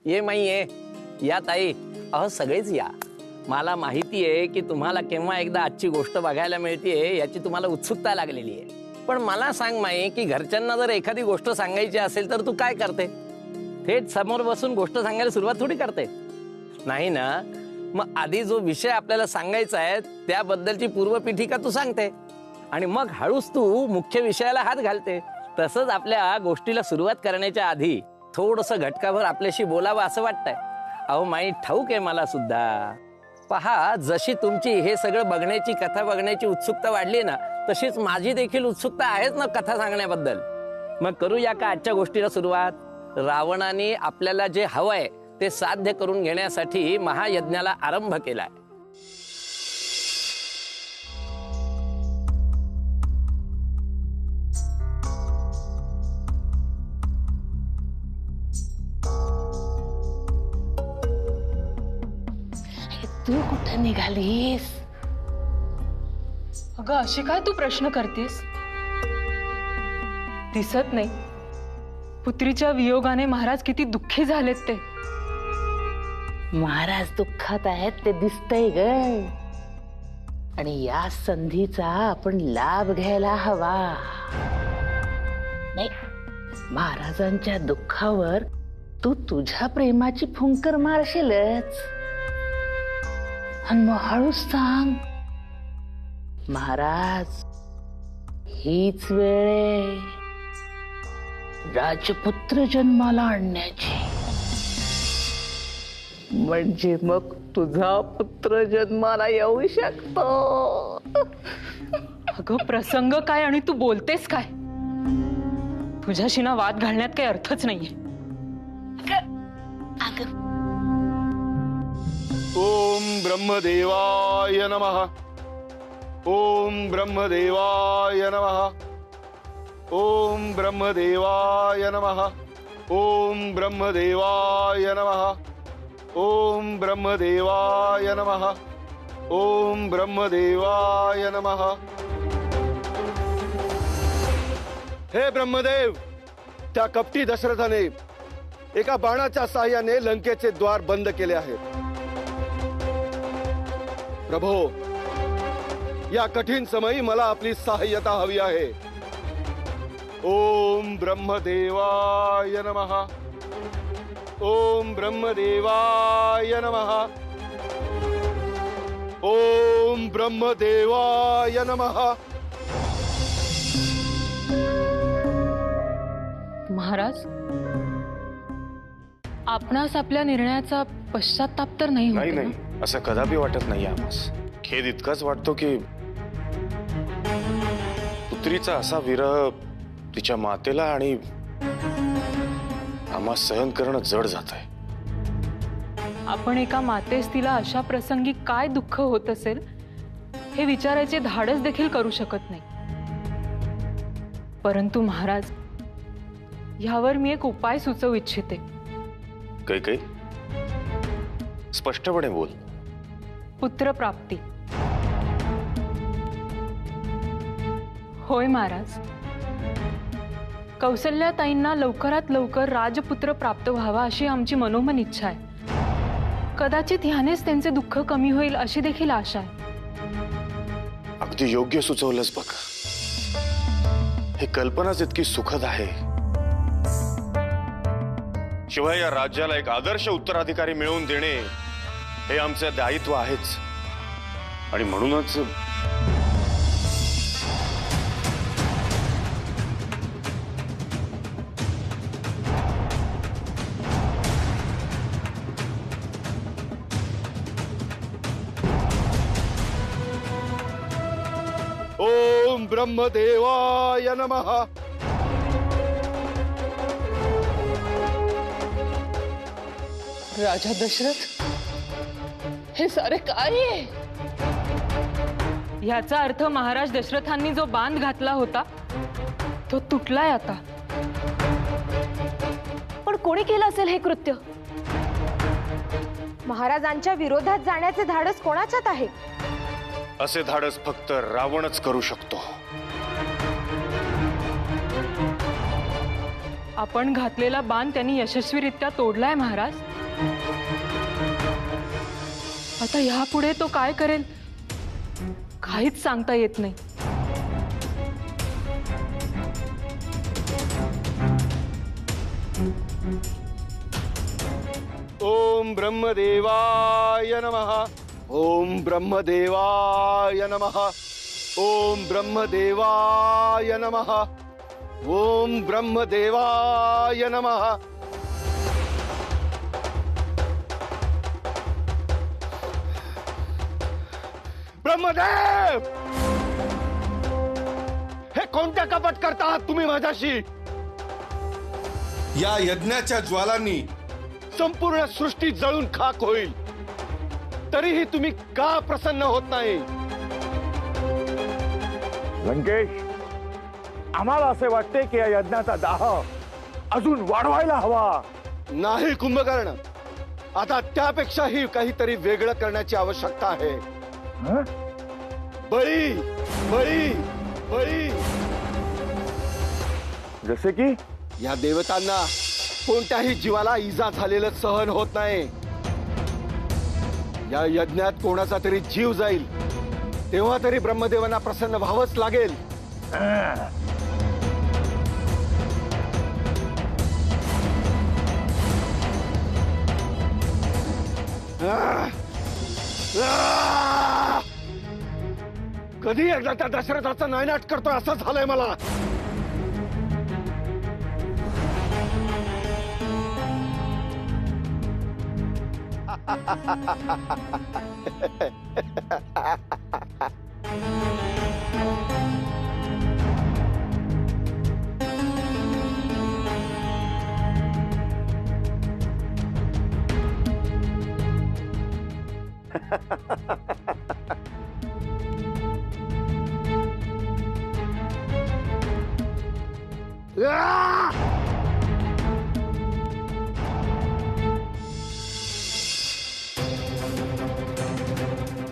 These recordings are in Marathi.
ये माई ये, या ताई, अहो सगळेच या. मला माहिती आहे की तुम्हाला केव्हा एकदा आजची गोष्ट बघायला मिळते याची तुम्हाला उत्सुकता लागलेली आहे. पण मला सांग माई की घरच्यांना जर एखादी गोष्ट सांगायची असेल तर तू काय करते? थेट समोर बसून गोष्ट सांगायला सुरुवात थोडी करते, नाही ना? मग आधी जो विषय आपल्याला सांगायचा आहे त्याबद्दलची पूर्वपीठिका तू सांगते आणि मग हळूच तू मुख्य विषयाला हात घालते. तसंच आपल्या गोष्टीला सुरुवात करण्याच्या आधी थोडंसं घटकाभर आपल्याशी बोलावं असं वाटतंय. अहो माई, ठाऊक आहे मला सुद्धा. पहा, जशी तुमची हे सगळं बघण्याची, कथा बघण्याची उत्सुकता वाढली ना, तशीच माझी देखील उत्सुकता आहेच ना कथा सांगण्याबद्दल. मग करूया का आजच्या गोष्टीला सुरुवात? रावणाने आपल्याला जे हवंय ते साध्य करून घेण्यासाठी महायज्ञाला आरंभ केलाय. तू कुठे निघालीस? अगं अशी काय तू प्रश्न करतेस? दिसत नाही पुत्रीच्या वियोगाने महाराज किती दुःखी झालेत ते. महाराज दुःखात आहेत ते दिसतंय ग, आणि या संधीचा आपण लाभ घ्यायला हवा. नाही, महाराजांच्या दुःखावर तू तुझ्या प्रेमाची फुंकर मारशीलच. आणि मग हळूच सांग, महाराज हीच वेळ आहे राजपुत्र जन्माला आणण्याची. म्हणजे मग तुझा पुत्र जन्माला येऊ शकतो. अगं प्रसंग काय आणि तू बोलतेस काय? तुझ्याशी ना वाद घालण्यात काही अर्थच नाहीये. ओम ब्रह्मदेवाय नमः. ओम ब्रह्मदेवाय नमः. ओम ब्रह्मदेवाय नमः. ओम ब्रह्मदेवाय नमः. ओम ब्रह्मदेवाय नमः. ओम ब्रह्मदेवाय नमः. हे ब्रह्मदेव, त्या कपटी दशरथाने एका बाणाच्या साहाय्याने लंकेचे द्वार बंद केले आहेत. प्रभो, या कठीण समयी मला आपली सहाय्यता हवी आहे. ओम ब्रह्मदेवाय नमः. ओम ब्रह्मदेवाय नमः. ओम ब्रह्मदेवाय नमः. महाराज, आपणास आपल्या निर्णयाचा पश्चाताप तर नाही नाही होत नाही, ना? असं कदापि वाटत नाही आम्हास. खेद इतकाच वाटतो की पुत्रीचा असा विरह तिच्या मातेला आणि आम्हा सहन करणं जड जात आहे. आपण एका मातेस तिला अशा प्रसंगी काय दुःख होत असेल हे विचारायचे धाडस देखील करू शकत नाही. परंतु महाराज, ह्यावर मी एक उपाय सुचवू इच्छिते. काही काही स्पष्टपणे बोल. पुत्रप्राप्ती. होय महाराज, कौसल्याताईंना लवकरात लवकर राजपुत्र प्राप्त व्हावा अशी आमची मनोमन इच्छा आहे. कदाचित ह्यानेच त्यांचे दुःख कमी होईल अशी देखील आशा आहे. अगदी योग्य सुचवलंस बघ. हे कल्पनाच इतकी सुखद आहे. शिवाय या राज्याला एक आदर्श उत्तराधिकारी मिळवून देणे हे आमचे दायित्व आहेच. आणि म्हणूनच ओम ब्रह्मदेवाय नमः. राजा दशरथ, हे सारे काय आहे? ह्याचा अर्थ महाराज दशरथांनी जो बांध घातला होता तो तुटलाय आता. पण कोणी केलं असेल हे कृत्य? महाराजांच्या विरोधात जाण्याचे धाडस कोणाच्यात आहे? असे धाडस फक्त रावणच करू शकतो. आपण घातलेला बाण त्यांनी यशस्वीरित्या तोडलाय महाराज. आता ह्यापुढे तो काय करेल काहीच सांगता येत नाही. ओम ब्रह्मदेवाय नमः. ओम ब्रह्मदेवाय नमः. ओम ब्रह्मदेवाय नमः. ओम ब्रह्मदेवाय नमः. ब्रह्मदेव, हे कोणत्या कपट करता आहात तुम्ही माझ्याशी? या यज्ञाच्या ज्वालांनी संपूर्ण सृष्टी जळून खाक होईल, तरीही तुम्ही का प्रसन्न होत नाही? लंकेश, आम्हाला असे वाटते की या यज्ञाचा दाह अजून वाढवायला हवा. नाही कुंभकर्ण, आता त्यापेक्षाही काहीतरी वेगळं करण्याची आवश्यकता आहे. हं? बळी, बळी, बळी. जसे की या देवतांना कोणत्याही जीवाला इजा झालेलं सहन होत नाही. या यज्ञात कोणाचा तरी जीव जाईल, तेव्हा तरी ब्रह्मदेवांना प्रसन्न व्हावंच लागेल. कधी एकदा त्या दशरथाचा नायनाट करतोय असं झालंय मला.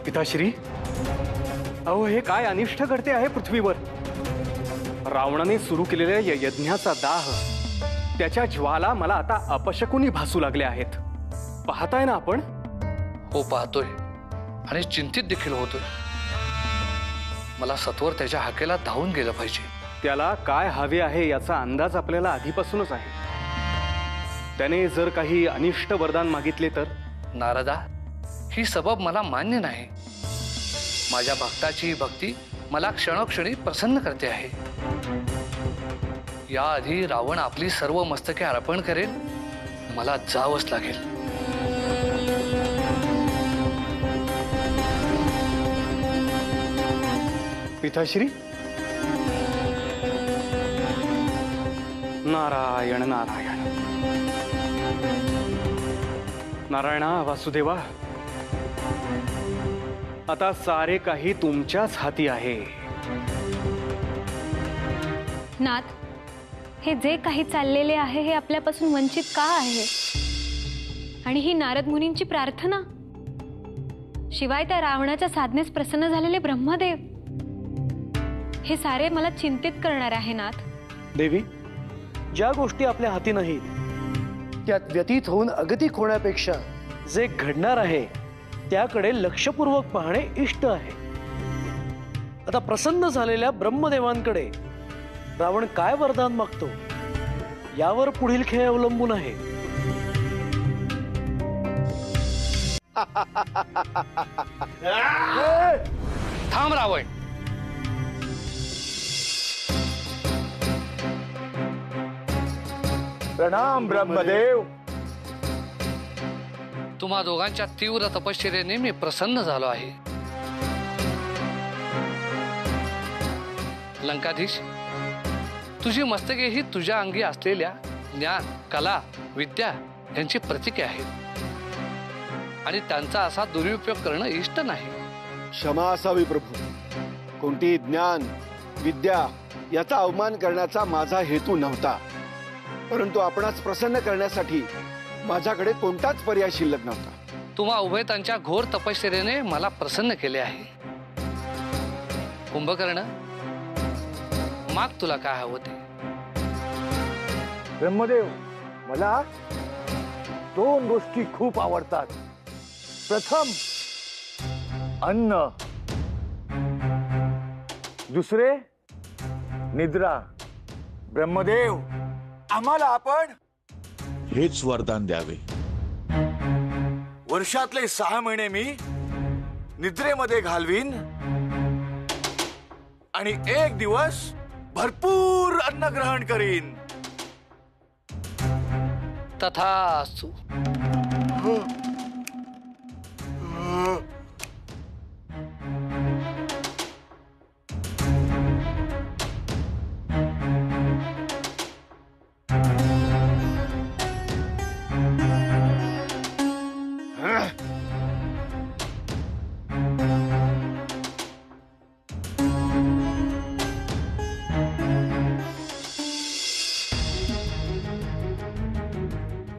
पिताश्री, अहो हे काय अनिष्ट घडते आहे पृथ्वीवर. रावणाने सुरू केलेल्या या यज्ञाचा दाह, त्याच्या ज्वाला मला आता अपशकुनी भासू लागल्या आहेत. पाहताय ना आपण? हो, पाहतोय आणि चिंतित देखील होतोय. मला सत्वर त्याच्या हाकेला धावून गेलं पाहिजे. त्याला काय हवे आहे याचा अंदाज आपल्याला आधीपासूनच आहे. त्याने जर काही अनिष्ट वरदान मागितले तर? नारदा, ही सबब मला मान्य नाही. माझ्या भक्ताची भक्ती मला क्षणोक्षणी प्रसन्न करते आहे. याआधी रावण आपली सर्व मस्तके अर्पण करेल, मला जावंच लागेल. पिताश्री, नारायण नारायण. नारायणा वासुदेवा, आता सारे काही तुमच्याच हाती आहे. नाथ, हे जे काही चाललेले आहे हे आपल्यापासून वंचित का आहे? आणि ही नारद मुनींची प्रार्थना, शिवाय त्या रावणाच्या साधनेस प्रसन्न झालेले ब्रह्मदेव, हे सारे मला चिंतित करणार आहे. नाथ देवी, ज्या गोष्टी आपल्या हाती नाहीत त्यात व्यतीत होऊन अगतिक होण्यापेक्षा जे घडणार आहे त्याकडे लक्षपूर्वक पाहणे इष्ट आहे. आता प्रसन्न झालेल्या ब्रह्मदेवांकडे रावण काय वरदान मागतो यावर पुढील खेळ अवलंबून आहे. थांब रावण. प्रणाम ब्रह्मदेव. तुम्हा दोघांच्या तीव्र तपश्चर्येने मी प्रसन्न झालो आहे. लंकाधीश, तुझी मस्तके ही तुझ्या अंगी असलेल्या ज्ञान, कला, विद्या यांची प्रतीके आहेत आणि त्यांचा असा दुरुपयोग करणं इष्ट नाही. क्षमा असावी प्रभू. कोणती ज्ञान, विद्या याचा अवमान करण्याचा माझा हेतू नव्हता, परंतु आपणास प्रसन्न करण्यासाठी माझ्याकडे कोणताच पर्याय शिल्लक नव्हता. तुम्हा उभय त्यांच्या घोर तपश्चर्येने मला प्रसन्न केले आहे. कुंभकर्ण, माग तुला काय हवं ते. ब्रह्मदेव, मला 2 गोष्टी खूप आवडतात. प्रथम अन्न, दुसरे निद्रा. ब्रह्मदेव, आम्हाला आपण हेच वरदान द्यावे. वर्षातले 6 महिने मी निद्रेमध्ये घालवीन आणि 1 दिवस भरपूर अन्न ग्रहण करीन. तथास्तु.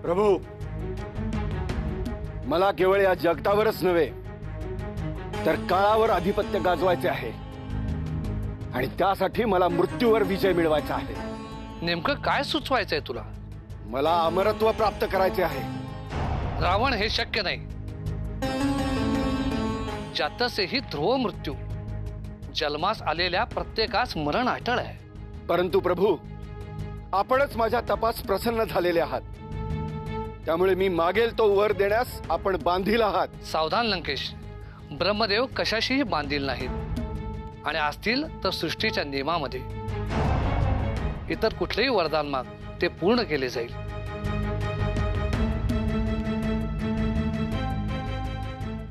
प्रभू, मला केवळ या जगतावरच नव्हे तर काळावर अधिपत्य गाजवायचे आहे आणि त्यासाठी मला मृत्यूवर विजय मिळवायचा आहे. नेमकं काय सुचवायचंय तुला? मला अमरत्व प्राप्त करायचे आहे. रावण, हे शक्य नाही. जातसेही ध्रुव मृत्यू. जन्मास आलेल्या प्रत्येकास मरण अटळ आहे. परंतु प्रभू, आपणच माझ्या तपास प्रसन्न झालेले आहात, त्यामुळे मी मागेल तो वर देण्यास आपण बांधील आहात. सावधान लंकेश. ब्रह्मदेव कशाशीही बांधील नाहीत आणि असतील तर सृष्टीच्या नियमामध्ये. इतर कुठलेही वरदान माग, ते पूर्ण केले जाईल.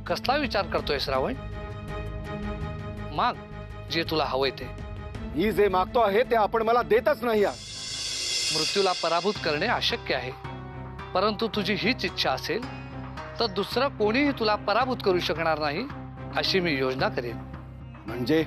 कसला विचार करतोय रावण? माग जे तुला हवंय ते. मी जे मागतो आहे ते आपण मला देतच नाही आहात. मृत्यूला पराभूत करणे अशक्य आहे, परंतु तुझी हीच इच्छा असेल तर दुसरं कोणीही तुला पराभूत करू शकणार नाही अशी मी योजना करेन. म्हणजे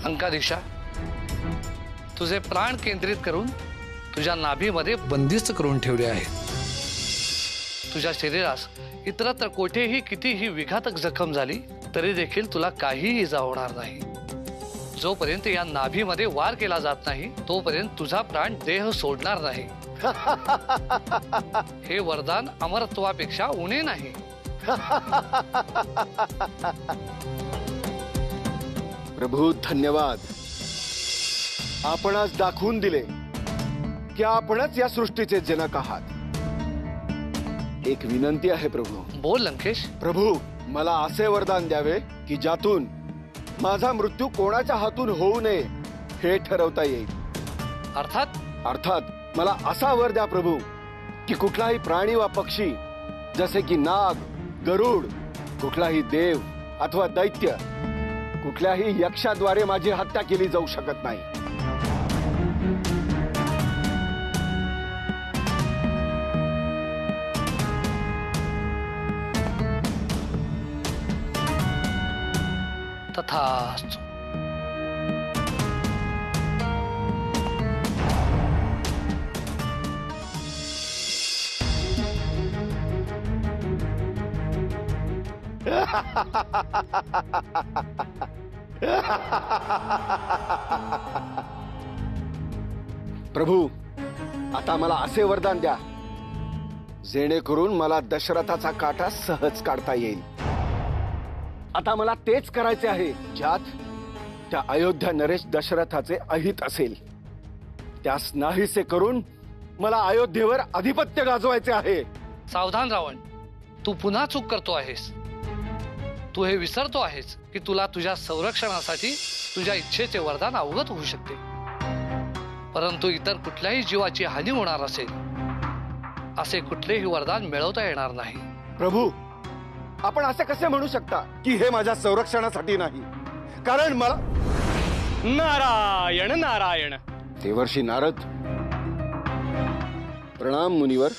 अंकादिशा, तुझे प्राण केंद्रित करून तुझ्या नाभीमध्ये बंदिस्त करून ठेवले आहेत. तुझ्या शरीरास इतरत्र कोठेही कितीही विघातक जखम झाली तरी देखील तुला काहीही इजा होणार नाही. जोपर्यंत या नाभीमध्ये वार केला जात नाही तोपर्यंत तुझा प्राण देह सोडणार नाही. हे वरदान अमरत्वापेक्षा उणे नाही. प्रभू, धन्यवाद. आपणच दाखवून दिले की आपणच या सृष्टीचे जनक आहात. एक विनंती आहे प्रभू. बोल लंकेश. प्रभू, मला असे वरदान द्यावे की ज्यातून माझा मृत्यू कोणाच्या हातून होऊ नये हे ठरवता येईल. अर्थात मला असा वर द्या प्रभू की कुठलाही प्राणी वा पक्षी, जसे की नाग, गरुड, कुठलाही देव अथवा दैत्य, कुठल्याही यक्षाद्वारे माझी हत्या केली जाऊ शकत नाही. तथास्तु. प्रभू, आता मला असे वरदान द्या जेणेकरून मला दशरथाचा काटा सहज काढता येईल. आता मला तेच करायचे आहे ज्यात त्या अयोध्या नरेश दशरथाचे अहित असेल. त्यास नाहीसे करून मला अयोध्येवर अधिपत्य गाजवायचे आहे. सावधान रावण, तू पुन्हा चूक करतो आहेस. तू हे विसरतो आहेस की तुला तुझ्या संरक्षणासाठी तुझ्या इच्छेचे वरदान अवगत होऊ शकते. परंतु इतर कुठल्याही जीवाची हानी होणार असेल असे कुठलेही वरदान मिळवता येणार नाही. प्रभू, आपण असे कसे म्हणू शकता की हे माझ्या संरक्षणासाठी नाही? कारण मला नारायण नारायण. देवर्षी नारद, प्रणाम मुनिवर.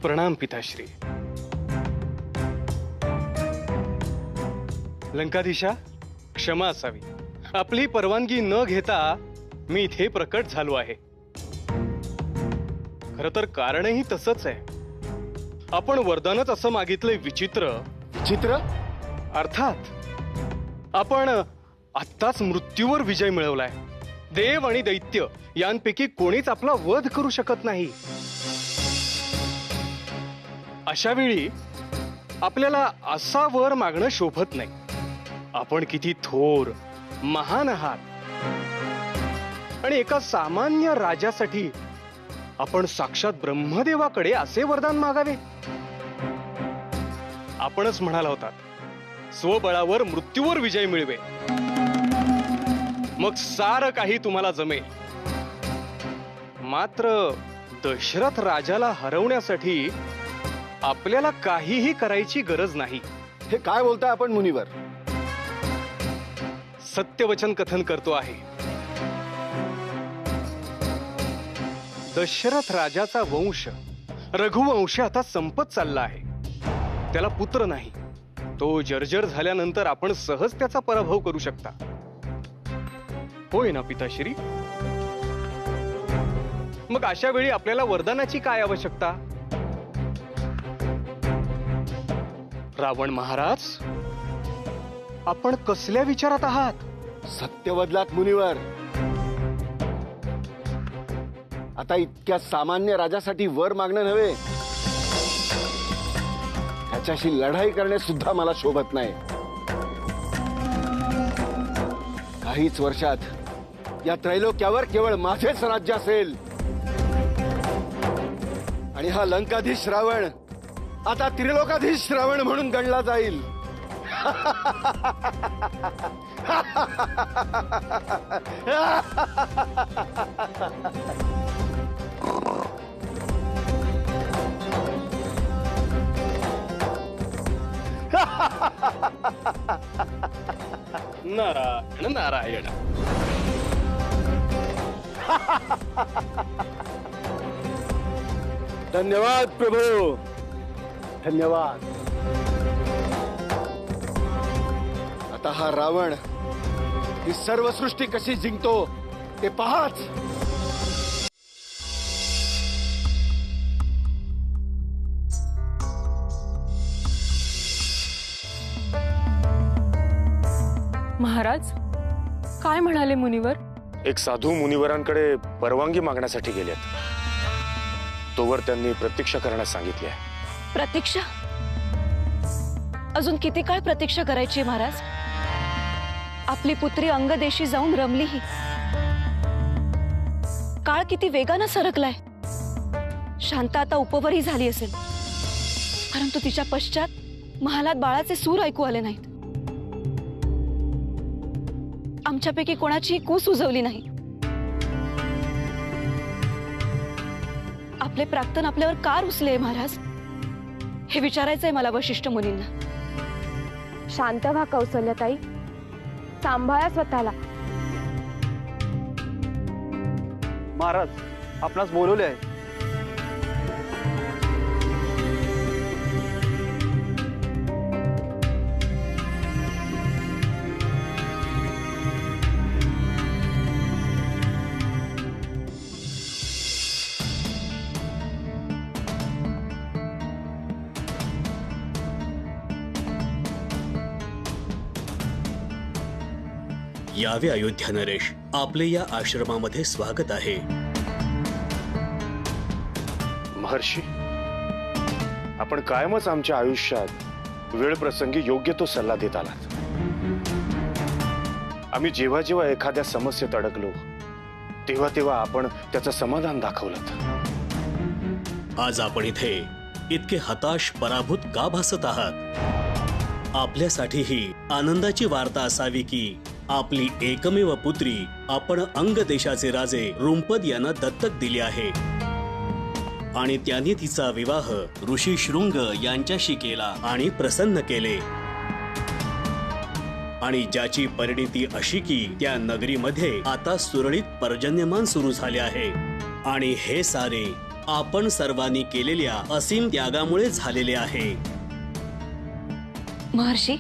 प्रणाम पिताश्री. लंकाधीशा, क्षमा असावी. आपली परवानगी न घेता मी इथे प्रकट झालो आहे. खर तर कारणही तसंच आहे. आपण वरदानच असं मागितलंय विचित्र. विचित्र? अर्थात आपण आत्ताच मृत्यूवर विजय मिळवलाय. देव आणि दैत्य यांपैकी कोणीच आपला वध करू शकत नाही. अशा वेळी आपल्याला असा वर मागणं शोभत नाही. आपण किती थोर महान आहात आणि एका सामान्य राजासाठी आपण साक्षात ब्रह्मदेवाकडे असे वरदान मागावे. आपणच म्हणाला होता स्वबळावर मृत्यूवर विजय मिळवे, मग सारं काही तुम्हाला जमेल. मात्र दशरथ राजाला हरवण्यासाठी आपल्याला काहीही करायची गरज नाही. हे काय बोलताय आपण मुनिवर? सत्यवचन कथन करतो आहे. दशरथ राजाचा वंश रघुवंश आता संपत चालला आहे. त्याला पुत्र नाही. तो जर्जर झाल्यानंतर आपण सहज त्याचा पराभव करू शकता. होय ना पिताश्री? मग अशा वेळी आपल्याला वरदानाची काय आवश्यकता? रावण महाराज, आपण कसल्या विचारात आहात? सत्य बदलात मुनिवर. आता इतक्या सामान्य राजासाठी वर मागणं नव्हे, त्याच्याशी लढाई करणे सुद्धा मला शोभत नाही. काहीच वर्षात या त्रैलोक्यावर केवळ माझेच राज्य असेल आणि हा लंकाधीश रावण आता त्रिलोकाधीश रावण म्हणून गणला जाईल. नारायण नारायण. धन्यवाद प्रभू, धन्यवाद. आता हा रावण ही सर्व सृष्टी कशी जिंकतो ते पहाच. महाराज, काय म्हणाले मुनिवर? एक साधू मुनिवरांकडे परवानगी मागण्यासाठी गेलेत. तोवर त्यांनी प्रतीक्षा करण्यास सांगितले आहे. प्रतीक्षा? अजून किती काळ प्रतीक्षा करायची महाराज? आपली पुत्री अंगदेशी जाऊन रमलीही. काळ किती वेगानं सरकलाय. शांता आता उपवरही झाली असेल, परंतु तिच्या पश्चात महालात बाळाचे सूर ऐकू आले नाहीत. आमच्यापैकी कोणाची कूस उजवली नाही. आपले प्राक्तन आपल्यावर का रुसले महाराज, हे विचारायचंय मला वशिष्ठ मुनींना. शांत व्हा कौसल्यताई, सांभाळा स्वतःला. महाराज, आपणास बोलवले आहे. यावे अयोध्या नरेश, आपले या आश्रमामध्ये स्वागत आहे. महर्षी, आपण कायमच आमच्या आयुष्यात वेळ प्रसंगी योग्य तो सल्ला देत आलात. आम्ही जेव्हा जेव्हा एखाद्या समस्येत अडकलो तेव्हा तेव्हा आपण त्याचं समाधान दाखवलं. आज आपण इथे इतके हताश पराभूत का भासत आहात? आपल्यासाठी ही आनंदाची वार्ता असावी की आपली एकमेव पुत्री आपण अंग देशाचे राजे रुंपद यांना दत्तक दिली आहे आणि त्यांनी तिचा विवाह ऋषी शृंग यांच्याशी केला आणि प्रसन्न केले आणि ज्याची परिणिती अशी की त्या नगरीमध्ये आता सुरळीत पर्जन्यमान सुरू झाले आहे आणि हे सारे आपण सर्वांनी केलेल्या असीम त्यागामुळे झालेले आहे. महर्षी,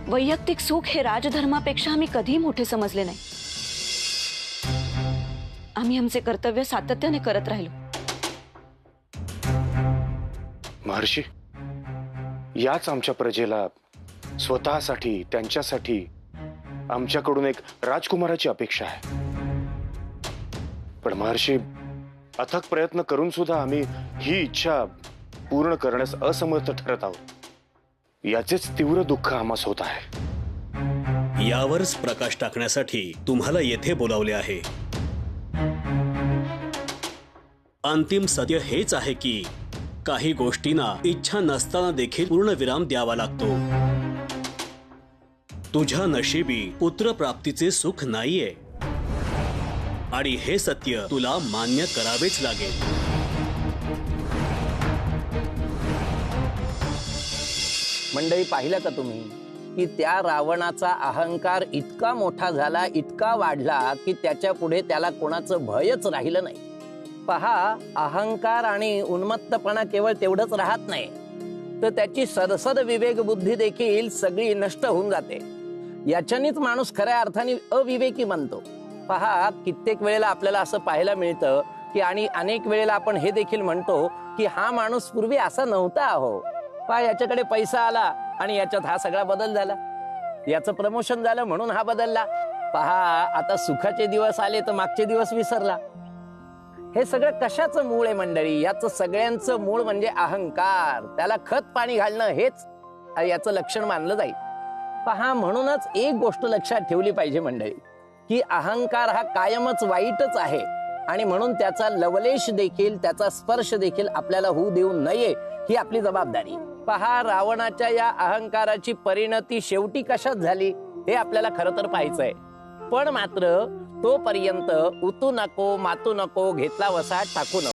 वैयक्तिक सुख हे राजधर्मापेक्षा आम्ही कधी मोठे समजले नाही. आम्ही आमचे कर्तव्य सातत्याने करत राहिलो. महर्षी, याच आमच्या प्रजेला स्वतःसाठी, त्यांच्यासाठी आमच्याकडून एक राजकुमाराची अपेक्षा आहे. पण महर्षी, अथक प्रयत्न करून सुद्धा आम्ही ही इच्छा पूर्ण करण्यास असमर्थ ठरत आहोत. याचेच तीव्र दुःख आम्हास होत आहे. यावरच प्रकाश टाकण्यासाठी तुम्हाला येथे बोलावले आहे. अंतिम सत्य हेच आहे की काही गोष्टींना इच्छा नसताना देखील पूर्ण विराम द्यावा लागतो. तुझ्या नशिबी पुत्रप्राप्तीचे सुख नाहीये आणि हे सत्य तुला मान्य करावेच लागेल. मंडळी, पाहिलं का तुम्ही की त्या रावणाचा अहंकार इतका मोठा झाला, इतका वाढला की त्याच्या पुढे त्याला कोणाचं भयच राहिलं नाही. पहा, अहंकार आणि उन्मत्तपणा केवळ तेवढंच राहत नाही, तर त्याची सदसद विवेक बुद्धी देखील सगळी नष्ट होऊन जाते. याच्यानेच माणूस खऱ्या अर्थाने अविवेकी बनतो. पहा, कित्येक वेळेला आपल्याला असं पाहायला मिळतं की आणि अनेक वेळेला आपण हे देखील म्हणतो की हा माणूस पूर्वी असा नव्हता. अहो पहा, याच्याकडे पैसा आला आणि याच्यात हा सगळा बदल झाला, याचं प्रमोशन झालं म्हणून हा बदलला. पहा, आता सुखाचे दिवस आले तर मागचे दिवस विसरला. हे सगळं कशाचं मूळ आहे मंडळी? याचं सगळ्यांचं मूळ म्हणजे अहंकार. त्याला खत पाणी घालणं हेच याचं लक्षण मानलं जाईल. पहा, म्हणूनच एक गोष्ट लक्षात ठेवली पाहिजे मंडळी, की अहंकार हा कायमच वाईटच आहे आणि म्हणून त्याचा लवलेश देखील, त्याचा स्पर्श देखील आपल्याला होऊ देऊ नये, ही आपली जबाबदारी. पहा, रावणाच्या या अहंकाराची परिणती शेवटी कशात झाली हे आपल्याला खरं तर पाहायचंय. पण मात्र तोपर्यंत उतू नको, मातू नको, घेतला वसा टाकू नको.